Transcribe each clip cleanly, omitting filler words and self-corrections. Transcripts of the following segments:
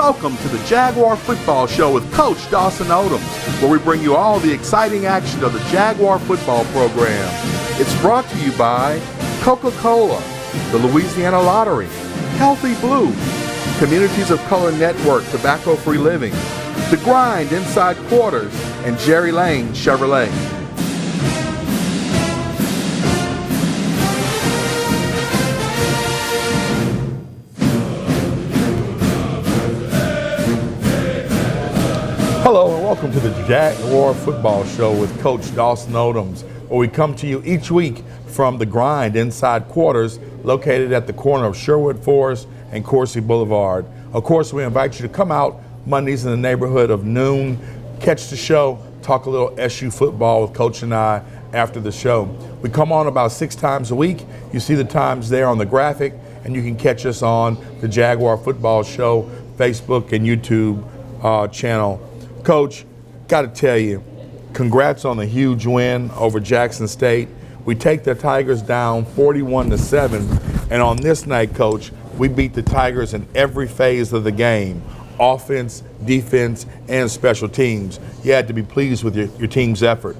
Welcome to the Jaguar Football Show with Coach Dawson Odums, where we bring you all the exciting action of the Jaguar football program. It's brought to you by Coca-Cola, the Louisiana Lottery, Healthy Blue, Communities of Color Network, Tobacco-Free Living, The Grind Inside Quarters, and Jerry Lane Chevrolet. Hello and welcome to the Jaguar Football Show with Coach Dawson Odums, where we come to you each week from The Grind Inside Quarters, located at the corner of Sherwood Forest and Coursey Boulevard. Of course, we invite you to come out Mondays in the neighborhood of noon, catch the show, talk a little SU football with Coach and I after the show. We come on about 6 times a week. You see the times there on the graphic, and you can catch us on the Jaguar Football Show Facebook and YouTube channel. Coach, got to tell you, congrats on a huge win over Jackson State. We take the Tigers down 41-7, and on this night, Coach, we beat the Tigers in every phase of the game, offense, defense, and special teams. You had to be pleased with your team's effort.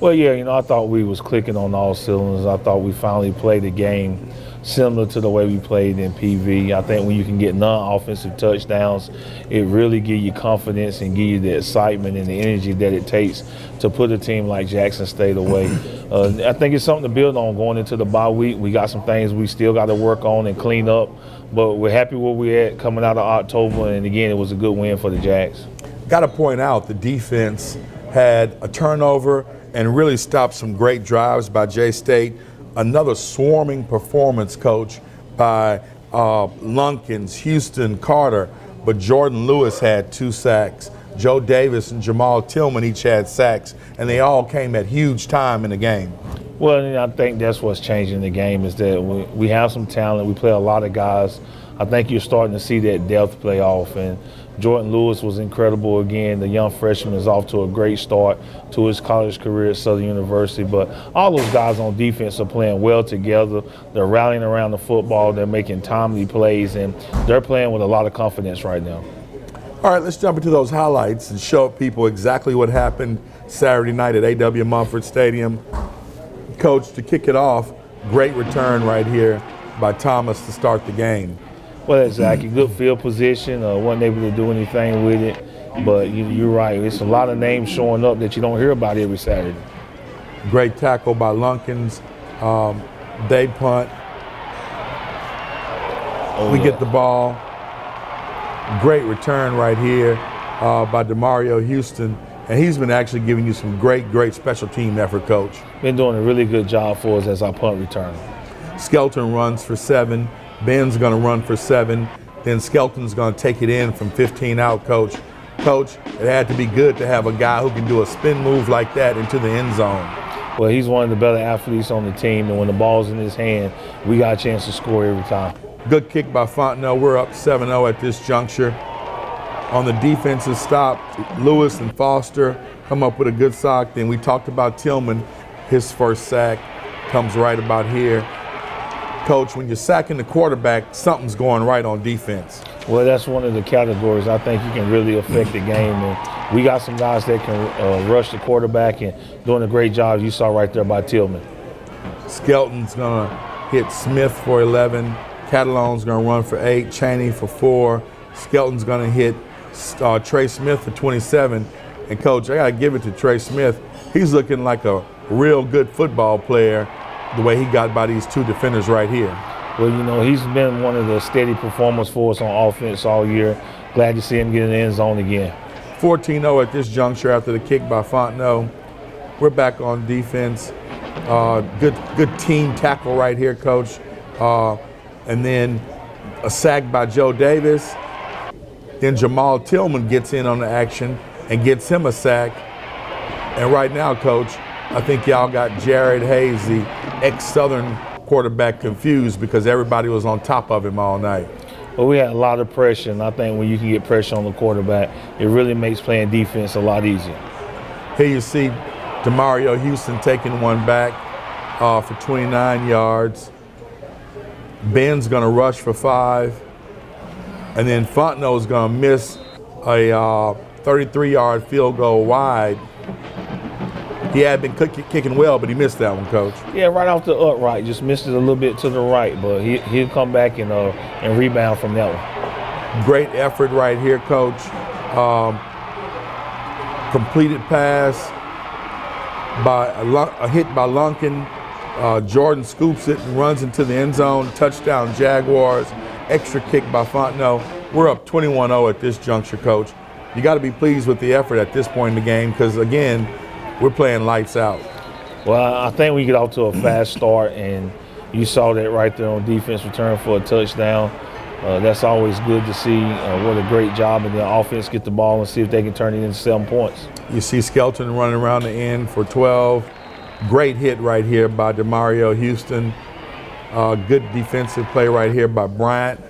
Well, yeah, I thought we was clicking on all cylinders. I thought we finally played a game similar to the way we played in PV. I think when you can get non-offensive touchdowns, it really gives you confidence and give you the excitement and the energy that it takes to put a team like Jackson State away. I think it's something to build on going into the bye week. We got some things we still got to work on and clean up, but we're happy where we're at coming out of October, and again, it was a good win for the Jags. Got to point out the defense had a turnover and really stopped some great drives by J-State. Another swarming performance, Coach, by Lunkins, Houston, Carter, but Jordan Lewis had 2 sacks. Joe Davis and Jamal Tillman each had sacks, and they all came at huge time in the game. Well, I think that's what's changing the game is that we have some talent. We play a lot of guys. I think you're starting to see that depth play off, and Jordan Lewis was incredible again. The young freshman is off to a great start to his college career at Southern University. But all those guys on defense are playing well together. They're rallying around the football. They're making timely plays, and they're playing with a lot of confidence right now. All right, let's jump into those highlights and show people exactly what happened Saturday night at A.W. Mumford Stadium. Coach, to kick it off, great return right here by Thomas to start the game. Well, exactly. Good field position. Wasn't able to do anything with it. But you're right. It's a lot of names showing up that you don't hear about every Saturday. Great tackle by Lunkins. They punt. We get the ball. Great return right here by DeMario Houston. And he's been actually giving you some great special team effort, Coach. Been doing a really good job for us as our punt return. Skelton runs for 7. Ben's going to run for 7. Then Skelton's going to take it in from 15 out, Coach. Coach, it had to be good to have a guy who can do a spin move like that into the end zone. Well, he's one of the better athletes on the team, and when the ball's in his hand, we got a chance to score every time. Good kick by Fontenot. We're up 7-0 at this juncture. On the defensive stop, Lewis and Foster come up with a good sack. Then we talked about Tillman. His first sack comes right about here. Coach, when you're sacking the quarterback, something's going right on defense. Well, that's one of the categories I think you can really affect the game. And we got some guys that can rush the quarterback and doing a great job. You saw right there by Tillman. Skelton's going to hit Smith for 11. Catalone's going to run for 8. Chaney for 4. Skelton's going to hit Trey Smith for 27. And, Coach, I got to give it to Trey Smith. He's looking like a real good football player the way he got by these 2 defenders right here. Well, he's been one of the steady performers for us on offense all year. Glad to see him get in the end zone again. 14-0 at this juncture after the kick by Fontenot. We're back on defense. Good team tackle right here, Coach. And then a sack by Joe Davis. Then Jamal Tillman gets in on the action and gets him a sack. And right now, Coach, I think y'all got Jared Hayes, the ex-Southern quarterback, confused because everybody was on top of him all night. Well, we had a lot of pressure, and I think when you can get pressure on the quarterback, it really makes playing defense a lot easier. Here you see DeMario Houston taking one back for 29 yards. Ben's going to rush for 5. And then Fontenot's going to miss a 33-yard field goal wide. He had been kicking well, but he missed that one, Coach. Yeah, right off the upright. Just missed it a little bit to the right, but he'll come back and rebound from that one. Great effort right here, Coach. Completed pass by a hit by Lunkin. Jordan scoops it and runs into the end zone. Touchdown, Jaguars. Extra kick by Fontenot. We're up 21-0 at this juncture, Coach. You got to be pleased with the effort at this point in the game because, again, we're playing lights out. Well, I think we get off to a fast start, and you saw that right there on defense return for a touchdown. That's always good to see. What a great job, and the offense get the ball and see if they can turn it into 7 points. You see Skelton running around the end for 12. Great hit right here by DeMario Houston. Good defensive play right here by Bryant.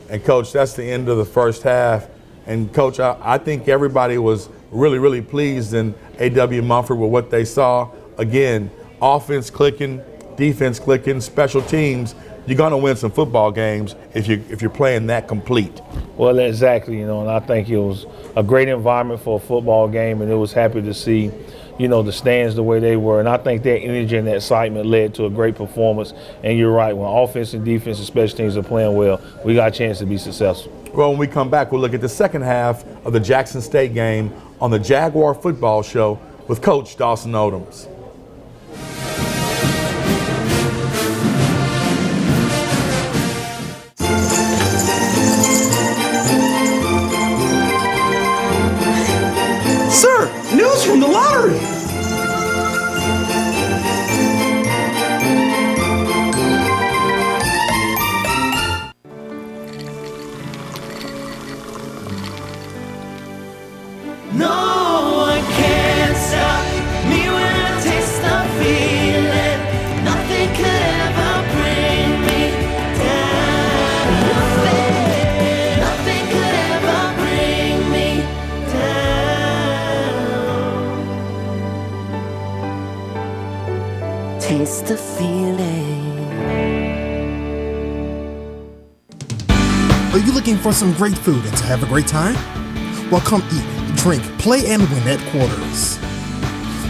And, Coach, that's the end of the first half. And, Coach, I think everybody was really, really pleased in A.W. Mumford with what they saw. Again, offense clicking, defense clicking, special teams. You're going to win some football games if you're playing that complete. Well, exactly, and I think it was a great environment for a football game, and it was happy to see, the stands the way they were. And I think that energy and that excitement led to a great performance. And you're right, when offense and defense and special teams are playing well, we got a chance to be successful. Well, when we come back, we'll look at the second half of the Jackson State game on the Jaguar Football Show with Coach Dawson Odums. Sir, news from the lottery. No one can stop me when I taste the feeling. Nothing could ever bring me down. Nothing could ever bring me down. Taste the feeling. Are you looking for some great food and to have a great time? Well, come eat, drink, play, and win at Quarters.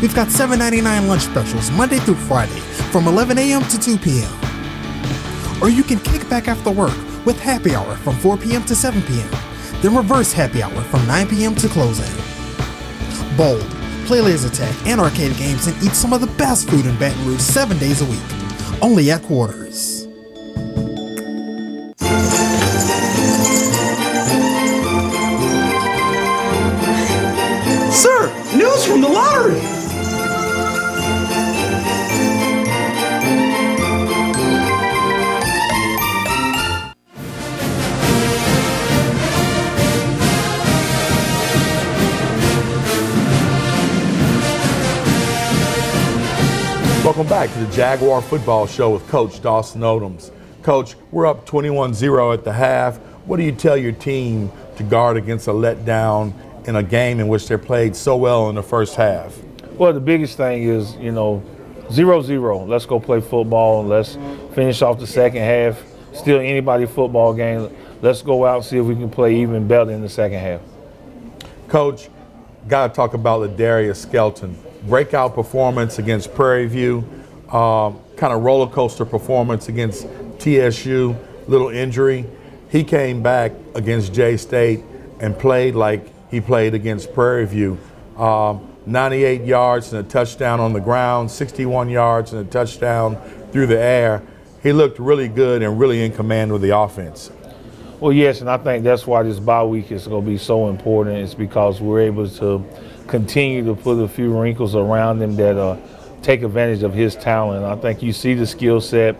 We've got $7.99 lunch specials Monday through Friday from 11 a.m. to 2 p.m. Or you can kick back after work with happy hour from 4 p.m. to 7 p.m. Then reverse happy hour from 9 p.m. to closing. Bowl, play laser tag and arcade games and eat some of the best food in Baton Rouge 7 days a week. Only at Quarters. Sir, news from the lottery. Welcome back to the Jaguar Football Show with Coach Dawson Odums. Coach, we're up 21-0 at the half. What do you tell your team to guard against a letdown in a game in which they played so well in the first half? Well, the biggest thing is, 0-0. Let's go play football. Let's finish off the second half. Still anybody football game. Let's go out and see if we can play even better in the second half. Coach, got to talk about Ladarius Skelton. Breakout performance against Prairie View. Kind of roller coaster performance against TSU. Little injury. He came back against J-State and played like he played against Prairie View. 98 yards and a touchdown on the ground, 61 yards and a touchdown through the air. He looked really good and really in command with the offense. Well, yes, and I think that's why this bye week is going to be so important. It's because we're able to continue to put a few wrinkles around him that take advantage of his talent. I think you see the skill set.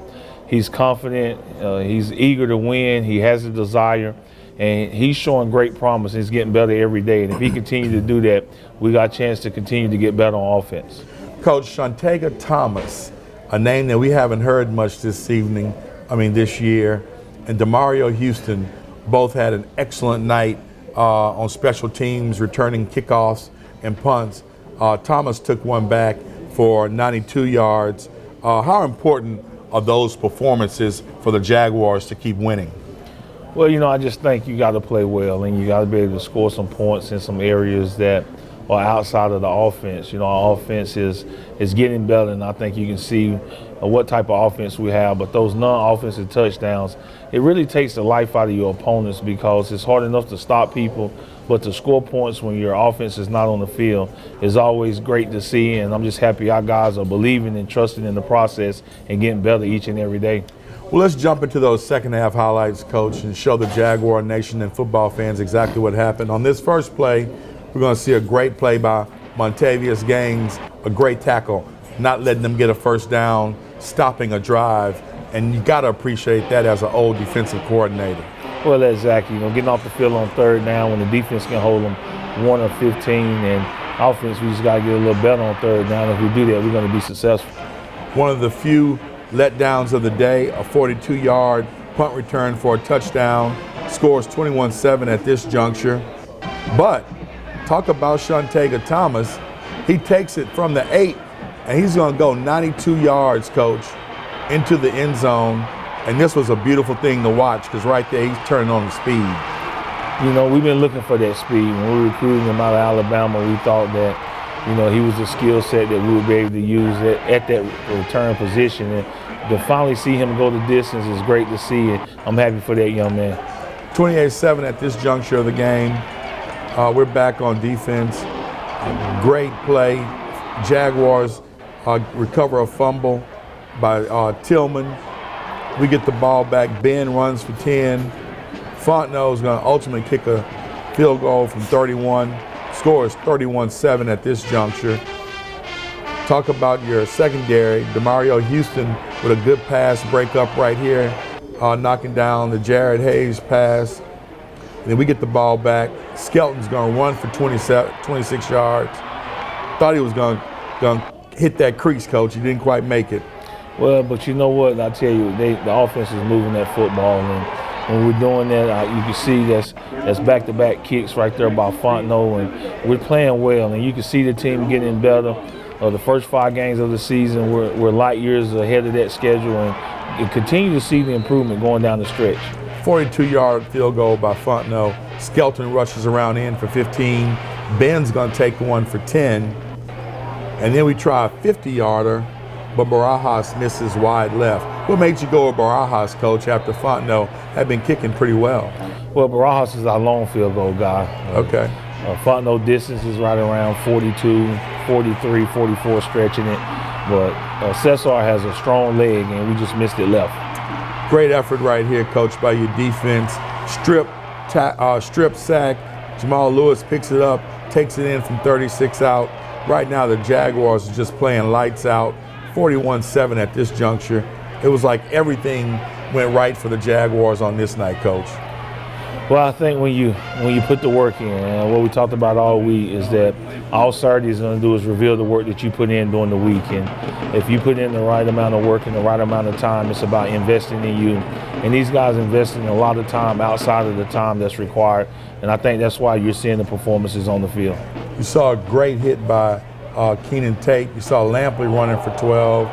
He's confident. He's eager to win. He has a desire. And he's showing great promise. He's getting better every day. And if he continues to do that, we got a chance to continue to get better on offense. Coach, Shantega Thomas, a name that we haven't heard much this year, and DeMario Houston both had an excellent night on special teams, returning kickoffs and punts. Thomas took one back for 92 yards. How important are those performances for the Jaguars to keep winning? Well, you know, I just think you got to play well, and you got to be able to score some points in some areas that are outside of the offense. You know, our offense is getting better, and I think you can see what type of offense we have. But those non-offensive touchdowns, it really takes the life out of your opponents because it's hard enough to stop people, but to score points when your offense is not on the field is always great to see, and I'm just happy our guys are believing and trusting in the process and getting better each and every day. Well, let's jump into those second half highlights, Coach, and show the Jaguar Nation and football fans exactly what happened. On this first play, we're going to see a great play by Montavious Gaines, a great tackle, not letting them get a first down, stopping a drive, and you got to appreciate that as an old defensive coordinator. Well, exactly. You know, getting off the field on third down when the defense can hold them 1 or 15, and offense, we just got to get a little better on third down. If we do that, we're going to be successful. One of the few letdowns of the day, a 42-yard punt return for a touchdown, scores 21-7 at this juncture. But talk about Shantega Thomas. He takes it from the 8, and he's going to go 92 yards, Coach, into the end zone. And this was a beautiful thing to watch because right there he's turning on the speed. You know, we've been looking for that speed. When we recruited him out of Alabama, we thought that, you know, he was a skill set that we would be able to use at that return position. And to finally see him go the distance is great to see, and I'm happy for that young man. 28-7 at this juncture of the game. We're back on defense. Great play. Jaguars recover a fumble by Tillman. We get the ball back. Ben runs for 10. Fontenot is going to ultimately kick a field goal from 31. Score is 31-7 at this juncture. Talk about your secondary. DeMario Houston with a good pass breakup right here, knocking down the Jared Hayes pass. And then we get the ball back. Skelton's going to run for 26 yards. Thought he was going to hit that crease, Coach. He didn't quite make it. Well, but you know what? I tell you, the offense is moving that football, and when we're doing that, you can see that's back-to-back kicks right there by Fontenot, and we're playing well, and you can see the team getting better. The first 5 games of the season, we're light years ahead of that schedule, and you continue to see the improvement going down the stretch. 42-yard field goal by Fontenot. Skelton rushes around in for 15. Ben's going to take one for 10. And then we try a 50-yarder, but Barajas misses wide left. What made you go with Barajas, Coach, after Fontenot had been kicking pretty well? Well, Barajas is our long field goal guy. Okay. Fontenot distance is right around 42, 43, 44 stretching it. But Cesar has a strong leg, and we just missed it left. Great effort right here, Coach, by your defense. Strip sack. Jamal Lewis picks it up, takes it in from 36 out. Right now, the Jaguars are just playing lights out. 41-7 at this juncture. It was like everything went right for the Jaguars on this night, Coach. Well, I think when you put the work in, and what we talked about all week is that all Saturday is going to do is reveal the work that you put in during the week. And if you put in the right amount of work and the right amount of time, it's about investing in you. And these guys investing a lot of time outside of the time that's required. And I think that's why you're seeing the performances on the field. You saw a great hit by Keenan Tate. You saw Lampley running for 12.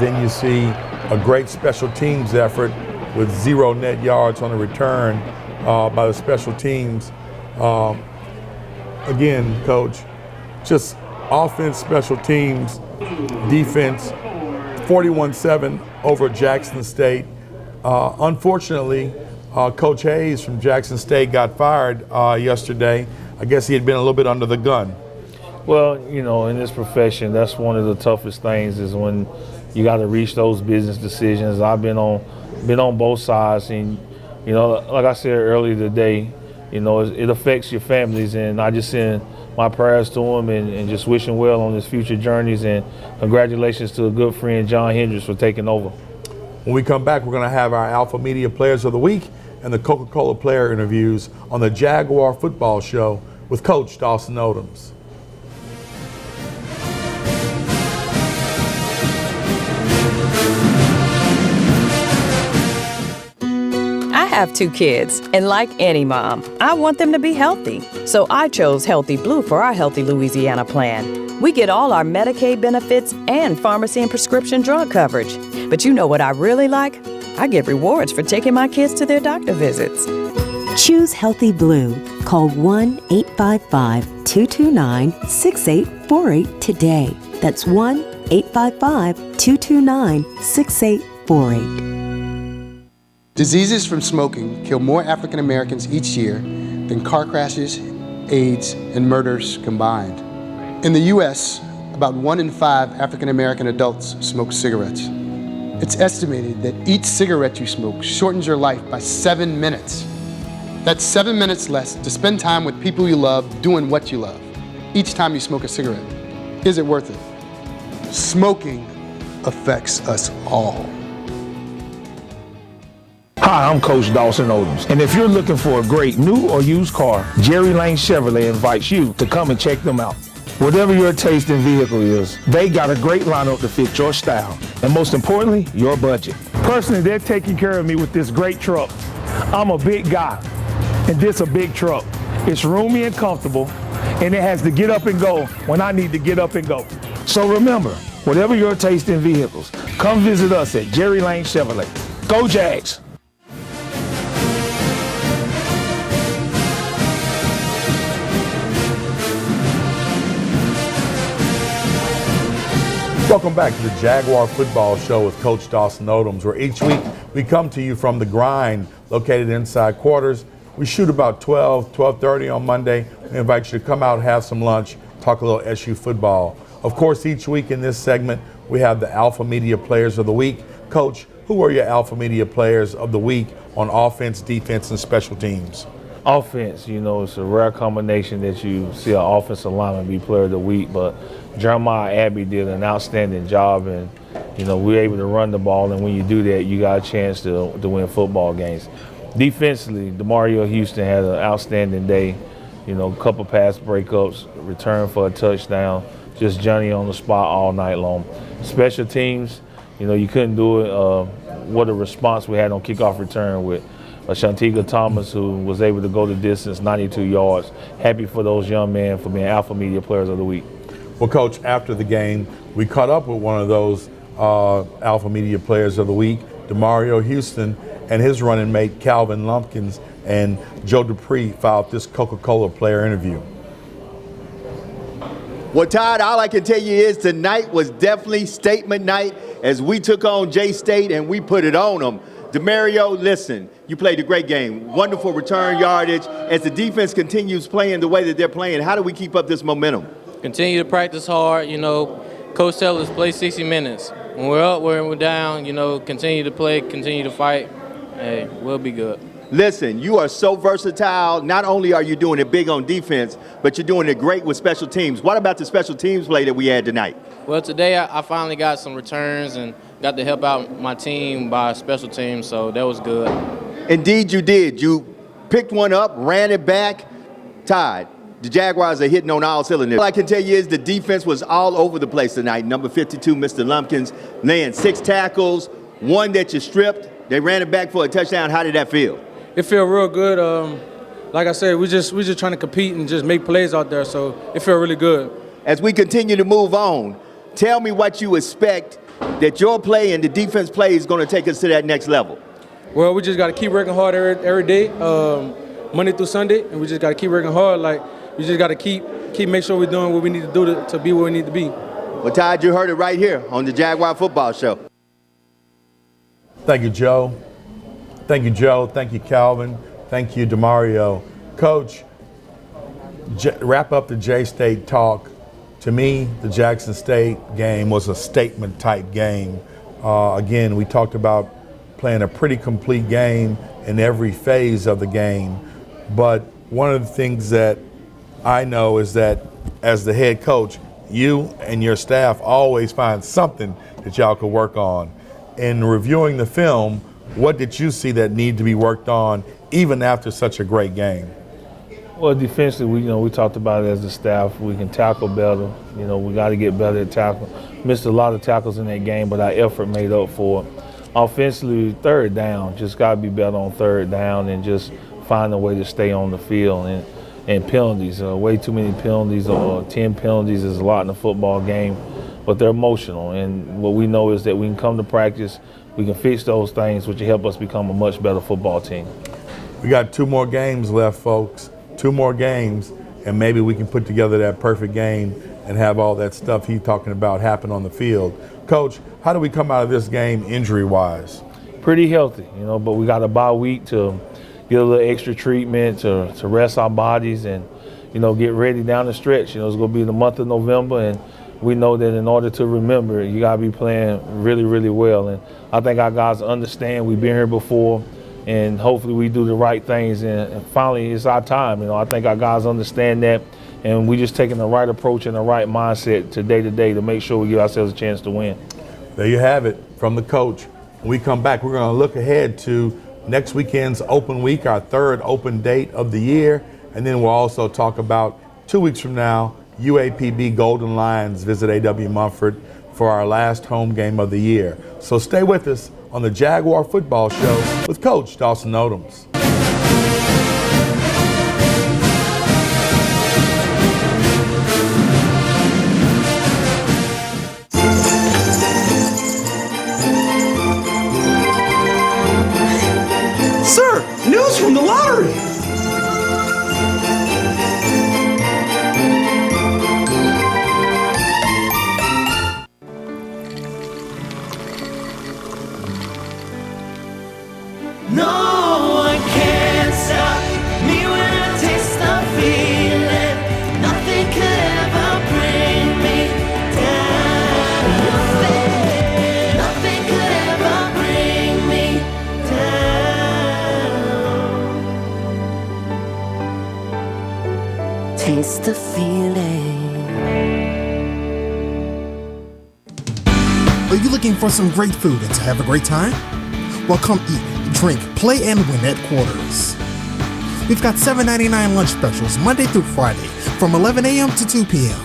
Then you see a great special teams effort with 0 net yards on the return by the special teams. Again, Coach, just offense, special teams, defense, 41-7 over Jackson State. Unfortunately, Coach Hayes from Jackson State got fired yesterday. I guess he had been a little bit under the gun. Well, you know, in this profession, that's one of the toughest things is when you got to reach those business decisions. I've been on both sides, and you know, like I said earlier today, you know, it affects your families, and I just send my prayers to them and just wish him well on his future journeys, and congratulations to a good friend, John Hendricks, for taking over. When we come back, we're going to have our Alpha Media Players of the Week and the Coca-Cola player interviews on the Jaguar Football Show with Coach Dawson Odums. I have 2 kids, and like any mom, I want them to be healthy. So I chose Healthy Blue for our Healthy Louisiana plan. We get all our Medicaid benefits and pharmacy and prescription drug coverage. But you know what I really like? I get rewards for taking my kids to their doctor visits. Choose Healthy Blue. Call 1-855-229-6848 today. That's 1-855-229-6848. Diseases from smoking kill more African Americans each year than car crashes, AIDS, and murders combined. In the U.S., about 1 in 5 African American adults smoke cigarettes. It's estimated that each cigarette you smoke shortens your life by 7 minutes. That's 7 minutes less to spend time with people you love doing what you love each time you smoke a cigarette. Is it worth it? Smoking affects us all. Hi, I'm Coach Dawson Odums, and if you're looking for a great new or used car, Jerry Lane Chevrolet invites you to come and check them out. Whatever your taste in vehicle is, they got a great lineup to fit your style, and most importantly, your budget. Personally, they're taking care of me with this great truck. I'm a big guy, and this a big truck. It's roomy and comfortable, and it has to get up and go when I need to get up and go. So remember, whatever your taste in vehicles, come visit us at Jerry Lane Chevrolet. Go Jags! Welcome back to the Jaguar Football Show with Coach Dawson Odums, where each week we come to you from the grind located inside quarters. We shoot about 12:30 on Monday. We invite you to come out, have some lunch, talk a little SU football. Of course, each week in this segment, we have the Alpha Media Players of the Week. Coach, who are your Alpha Media Players of the Week on offense, defense, and special teams? Offense, it's a rare combination that you see an offensive lineman be player of the week, but Jeremiah Abbey did an outstanding job, and we're able to run the ball, and when you do that, you got a chance to win football games. Defensively, DeMario Houston had an outstanding day, a couple pass breakups, return for a touchdown, just Johnny on the spot all night long. Special teams, you couldn't do it. What a response we had on kickoff return with Shantiga Thomas, who was able to go the distance, 92 yards. Happy for those young men for being Alpha Media Players of the Week. Well, Coach, after the game, we caught up with one of those Alpha Media Players of the Week, DeMario Houston, and his running mate, Calvin Lumpkins, and Joe Dupree filed this Coca-Cola player interview. Well, Todd, all I can tell you is tonight was definitely statement night as we took on J-State and we put it on them. DeMario, listen, you played a great game. Wonderful return yardage. As the defense continues playing the way that they're playing, how do we keep up this momentum? Continue to practice hard. Coach tells us play 60 minutes. When we're up, when we're down, continue to play, continue to fight. Hey, we'll be good. Listen, you are so versatile. Not only are you doing it big on defense, but you're doing it great with special teams. What about the special teams play that we had tonight? Well, today I finally got some returns and got to help out my team by special teams, so that was good. Indeed you did. You picked one up, ran it back, tied. The Jaguars are hitting on all cylinders. All I can tell you is the defense was all over the place tonight. Number 52, Mr. Lumpkins, laying 6 tackles, one that you stripped. They ran it back for a touchdown. How did that feel? It felt real good. Like I said, we just trying to compete and just make plays out there, so it felt really good. As we continue to move on, tell me what you expect that your play and the defense play is going to take us to that next level. Well, we just got to keep working hard every day, Monday through Sunday, and we just got to keep working hard. We just got to keep make sure we're doing what we need to do to be where we need to be. Well, Todd, you heard it right here on the Jaguar Football Show. Thank you, Joe. Thank you, Joe. Thank you, Calvin. Thank you, DeMario. Coach, wrap up the J-State talk. To me, the Jackson State game was a statement-type game. Again, we talked about playing a pretty complete game in every phase of the game. But one of the things that I know is that as the head coach, you and your staff always find something that y'all could work on. In reviewing the film, what did you see that need to be worked on even after such a great game? Well, defensively, we talked about it as a staff. We can tackle better. We got to get better at tackle. Missed a lot of tackles in that game, but our effort made up for it. Offensively, third down, just got to be better on third down and just find a way to stay on the field. And penalties, way too many penalties, 10 penalties is a lot in a football game, but they're emotional. And what we know is that we can come to practice, we can fix those things, which will help us become a much better football team. We got 2 more games left, folks. 2 more games, and maybe we can put together that perfect game and have all that stuff he's talking about happen on the field. Coach, how do we come out of this game injury-wise? Pretty healthy, but we got a bye week to get a little extra treatment, to rest our bodies and, get ready down the stretch. It's going to be the month of November, and we know that in order to remember, you got to be playing really, really well. And I think our guys understand we've been here before, and hopefully we do the right things. And finally, it's our time. I think our guys understand that, and we just taking the right approach and the right mindset to day to make sure we give ourselves a chance to win. There you have it from the coach. When we come back, we're going to look ahead to next weekend's open week, our 3rd open date of the year. And then we'll also talk about 2 weeks from now, UAPB Golden Lions visit A.W. Mumford for our last home game of the year. So stay with us on the Jaguar Football Show with Coach Dawson Odums. Sir, news from the lottery. No one can stop me when I taste the feeling. Nothing could ever bring me down. Nothing could ever bring me down. Taste the feeling. Are you looking for some great food and to have a great time? Well, come eat, drink, play, and win at Quarters. We've got $7.99 lunch specials Monday through Friday from 11 a.m. to 2 p.m.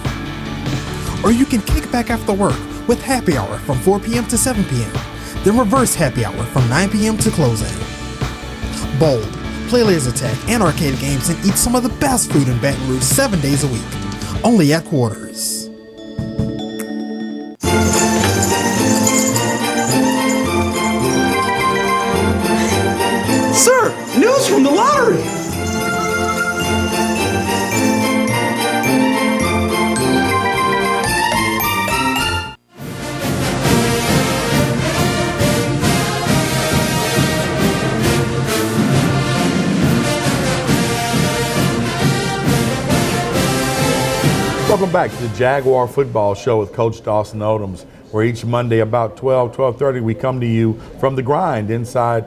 Or you can kick back after work with happy hour from 4 p.m. to 7 p.m. Then reverse happy hour from 9 p.m. to closing. Bowl, play laser tag and arcade games and eat some of the best food in Baton Rouge 7 days a week. Only at Quarters. Sir, news from the lottery. Welcome back to the Jaguar Football Show with Coach Dawson Odums, where each Monday about 12:30 we come to you from the grind inside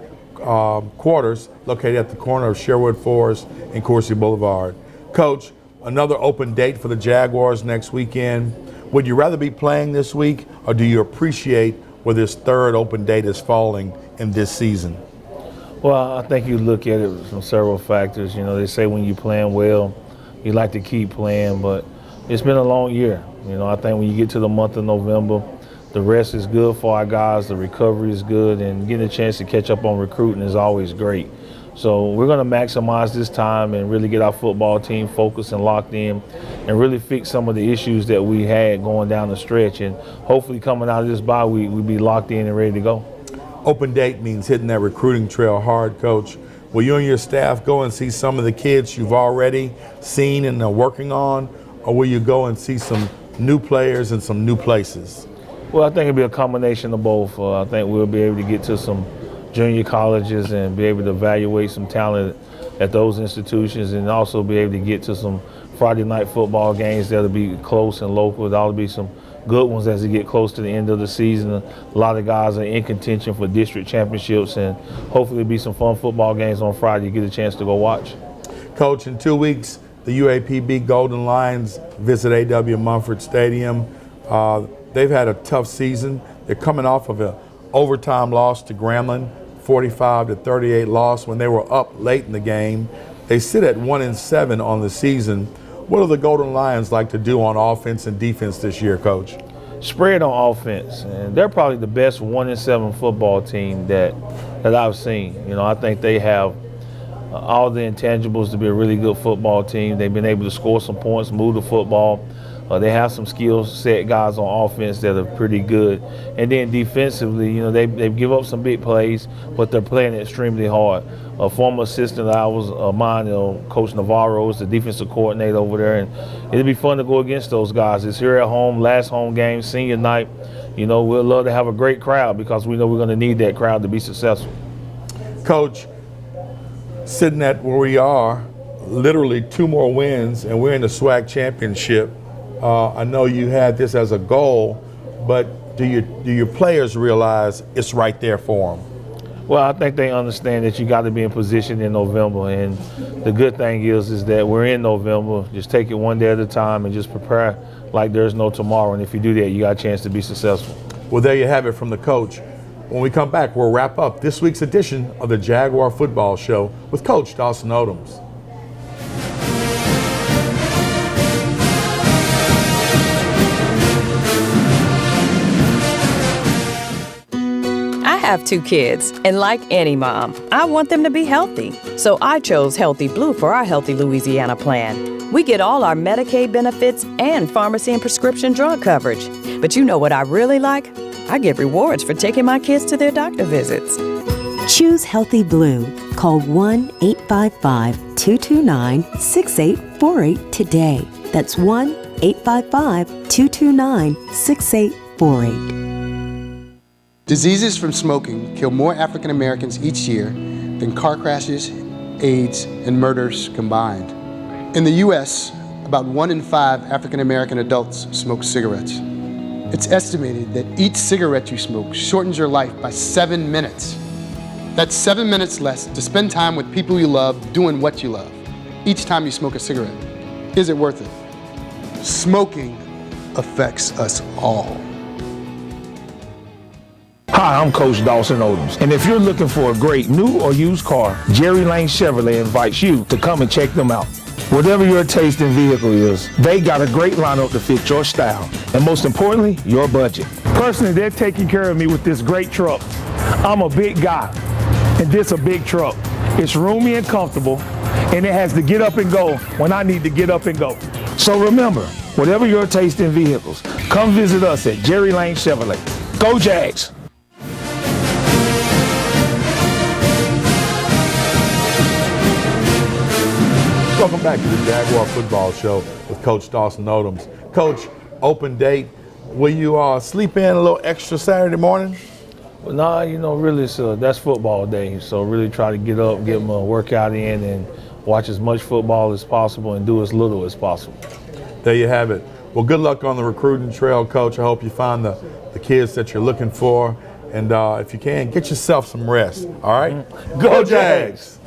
quarters located at the corner of Sherwood Forest and Coursey Boulevard. Coach, another open date for the Jaguars next weekend. Would you rather be playing this week, or do you appreciate where this 3rd open date is falling in this season? Well, I think you look at it from several factors. They say when you're playing well, you like to keep playing, but it's been a long year. I think when you get to the month of November, the rest is good for our guys, the recovery is good, and getting a chance to catch up on recruiting is always great. So we're going to maximize this time and really get our football team focused and locked in and really fix some of the issues that we had going down the stretch. And hopefully coming out of this bye week, we'll be locked in and ready to go. Open date means hitting that recruiting trail hard, Coach. Will you and your staff go and see some of the kids you've already seen and are working on, or will you go and see some new players and some new places? Well, I think it'll be a combination of both. I think we'll be able to get to some junior colleges and be able to evaluate some talent at those institutions, and also be able to get to some Friday night football games that'll be close and local. There'll be some good ones as we get close to the end of the season. A lot of guys are in contention for district championships, and hopefully there'll be some fun football games on Friday you get a chance to go watch. Coach, in 2 weeks, the UAPB Golden Lions visit A.W. Mumford Stadium. They've had a tough season. They're coming off of an overtime loss to Grambling, 45-38 loss when they were up late in the game. They sit at 1-7 on the season. What do the Golden Lions like to do on offense and defense this year, Coach? Spread on offense, and they're probably the best 1-7 football team that I've seen. I think they have all the intangibles to be a really good football team. They've been able to score some points, move the football. They have some skill set guys on offense that are pretty good. And then defensively, you know, they give up some big plays, but they're playing extremely hard. A former assistant of ours, mine, Coach Navarro, is the defensive coordinator over there, and it'll be fun to go against those guys. It's here at home, last home game, senior night. You know, we'd love to have a great crowd because we know we're going to need that crowd to be successful. Coach, sitting at where we are, literally 2 more wins, and we're in the SWAC championship. I know you had this as a goal, but do your players realize it's right there for them? Well, I think they understand that you got to be in position in November, and the good thing is that we're in November. Just take it one day at a time and just prepare like there's no tomorrow. And if you do that, you got a chance to be successful. Well, there you have it from the coach. When we come back, we'll wrap up this week's edition of the Jaguar Football Show with Coach Dawson Odums. I have 2 kids, and like any mom, I want them to be healthy. So I chose Healthy Blue for our Healthy Louisiana plan. We get all our Medicaid benefits and pharmacy and prescription drug coverage. But you know what I really like? I get rewards for taking my kids to their doctor visits. Choose Healthy Blue. Call 1-855-229-6848 today. That's 1-855-229-6848. Diseases from smoking kill more African Americans each year than car crashes, AIDS, and murders combined. In the U.S., about 1 in 5 African American adults smoke cigarettes. It's estimated that each cigarette you smoke shortens your life by 7 minutes. That's 7 minutes less to spend time with people you love doing what you love. Each time you smoke a cigarette. Is it worth it? Smoking affects us all. Hi, I'm Coach Dawson Odums, and if you're looking for a great new or used car, Jerry Lane Chevrolet invites you to come and check them out. Whatever your taste in vehicle is, they got a great lineup to fit your style, and most importantly, your budget. Personally, they're taking care of me with this great truck. I'm a big guy, and this a big truck. It's roomy and comfortable, and it has to get up and go when I need to get up and go. So remember, whatever your taste in vehicles, come visit us at Jerry Lane Chevrolet. Go Jags! Welcome back to the Jaguar Football Show with Coach Dawson Odums. Coach, open date. Will you sleep in a little extra Saturday morning? Well, nah, you know, really, that's football day. So really try to get up, get my workout in, and watch as much football as possible and do as little as possible. There you have it. Well, good luck on the recruiting trail, Coach. I hope you find the kids that you're looking for. And if you can, get yourself some rest. All right? Go Jags!